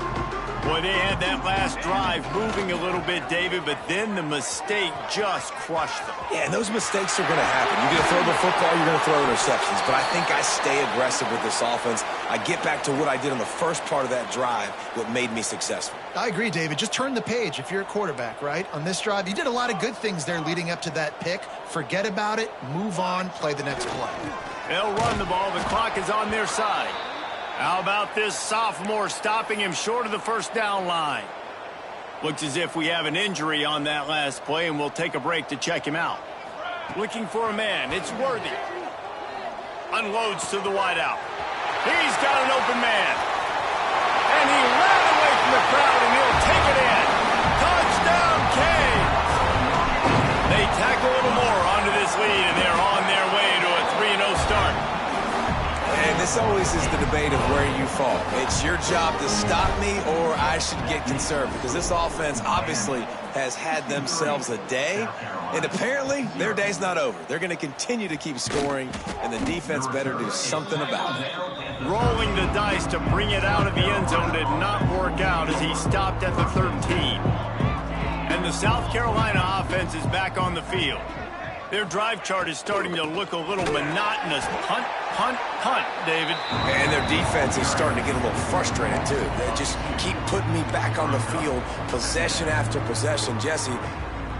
Boy, they had that last drive moving a little bit, David, but then the mistake just crushed them. Yeah, and those mistakes are going to happen. You're going to throw the football, you're going to throw interceptions. But I think I stay aggressive with this offense. I get back to what I did on the first part of that drive, what made me successful. I agree, David. Just turn the page if you're a quarterback, right? On this drive, you did a lot of good things there leading up to that pick. Forget about it, move on, play the next play. They'll run the ball. The clock is on their side. How about this sophomore stopping him short of the first down line? Looks as if we have an injury on that last play, and we'll take a break to check him out. Looking for a man. It's Worthy. Unloads to the wideout. He's got an open man. And he ran away from the crowd, and he'll take it in. Touchdown, Canes! They tack a little more onto this lead, and they're on their way to a 3-0 start. And this always is the debate of where you fall. It's your job to stop me, or I should get conservative. Because this offense obviously has had themselves a day. And apparently, their day's not over. They're going to continue to keep scoring, and the defense better do something about it. Rolling the dice to bring it out of the end zone did not work out as he stopped at the 13. And the South Carolina offense is back on the field. Their drive chart is starting to look a little monotonous. Punt, punt, punt, David. And their defense is starting to get a little frustrated, too. They just keep putting me back on the field, possession after possession. Jesse,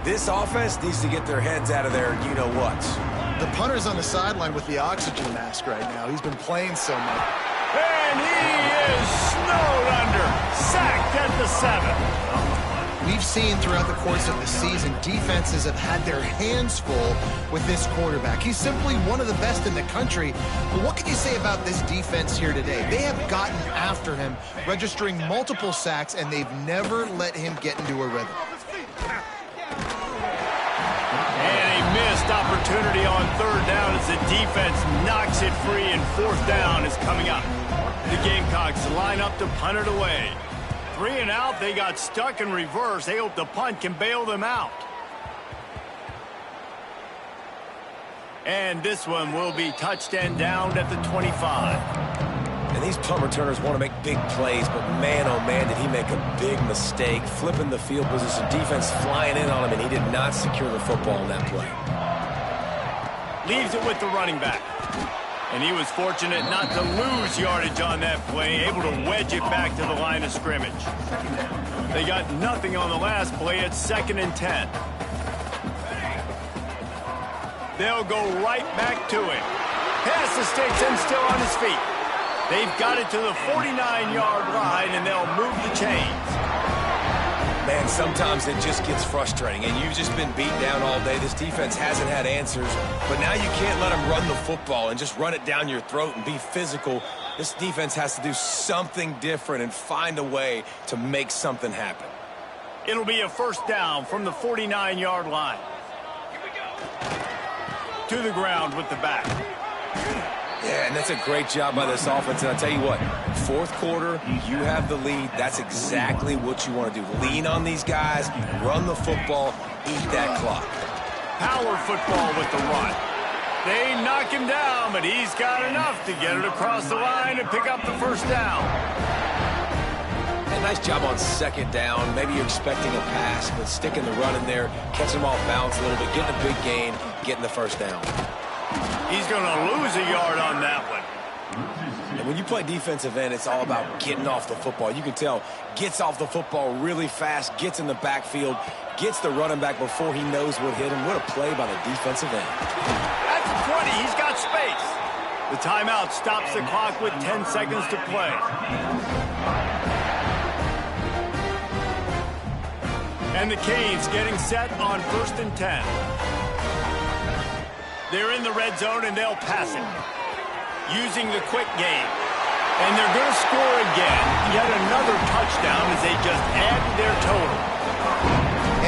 this offense needs to get their heads out of their you-know-whats. The punter's on the sideline with the oxygen mask right now. He's been playing so much. And he is snowed under. Sacked at the 7. We've seen throughout the course of the season, defenses have had their hands full with this quarterback. He's simply one of the best in the country. But what can you say about this defense here today? They have gotten after him, registering multiple sacks, and they've never let him get into a rhythm. And a missed opportunity on third down as the defense knocks it free, and fourth down is coming up. The Gamecocks line up to punt it away. 3 and out, they got stuck in reverse. They hope the punt can bail them out. And this one will be touched and downed at the 25. And these punt returners want to make big plays, but man, oh man, did he make a big mistake, flipping the field position, defense flying in on him, and he did not secure the football in that play. Leaves it with the running back. And he was fortunate not to lose yardage on that play, able to wedge it back to the line of scrimmage. They got nothing on the last play. It's 2nd and 10. They'll go right back to him. Pass the sticks and still on his feet. They've got it to the 49-yard line, and they'll move the chains. Man, sometimes it just gets frustrating, and you've just been beat down all day. This defense hasn't had answers, but now you can't let them run the football and just run it down your throat and be physical. This defense has to do something different and find a way to make something happen. It'll be a first down from the 49-yard line. To the ground with the back. Yeah, and that's a great job by this offense. And I'll tell you what, fourth quarter, you have the lead. That's exactly what you want to do. Lean on these guys, run the football, eat that clock. Power football with the run. They knock him down, but he's got enough to get it across the line and pick up the first down. And nice job on second down. Maybe you're expecting a pass, but sticking the run in there, catching them off balance a little bit, getting a big gain, getting the first down. He's going to lose a yard on that one. And when you play defensive end, it's all about getting off the football. You can tell, gets off the football really fast, gets in the backfield, gets the running back before he knows what hit him. What a play by the defensive end. At the 20, he's got space. The timeout stops the clock with 10 seconds to play. And the Canes getting set on 1st and 10. They're in the red zone, and they'll pass it. Using the quick game. And they're going to score again. Yet another touchdown as they just add to their total.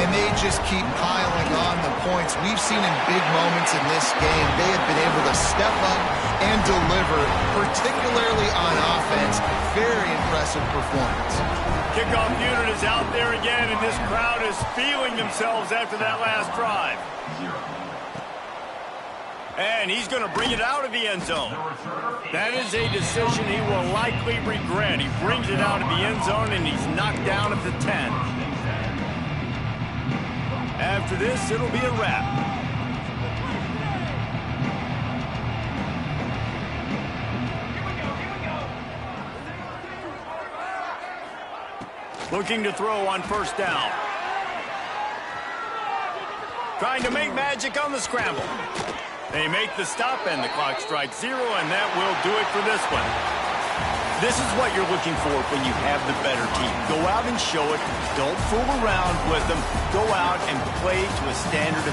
And they just keep piling on the points. We've seen in big moments in this game, they have been able to step up and deliver, particularly on offense. Very impressive performance. Kickoff unit is out there again, and this crowd is feeling themselves after that last drive. And he's going to bring it out of the end zone. That is a decision he will likely regret. He brings it out of the end zone, and he's knocked down at the 10. After this, it'll be a wrap. Looking to throw on first down. Trying to make magic on the scramble. They make the stop, and the clock strikes 0, and that will do it for this one. This is what you're looking for when you have the better team. Go out and show it. Don't fool around with them. Go out and play to a standard of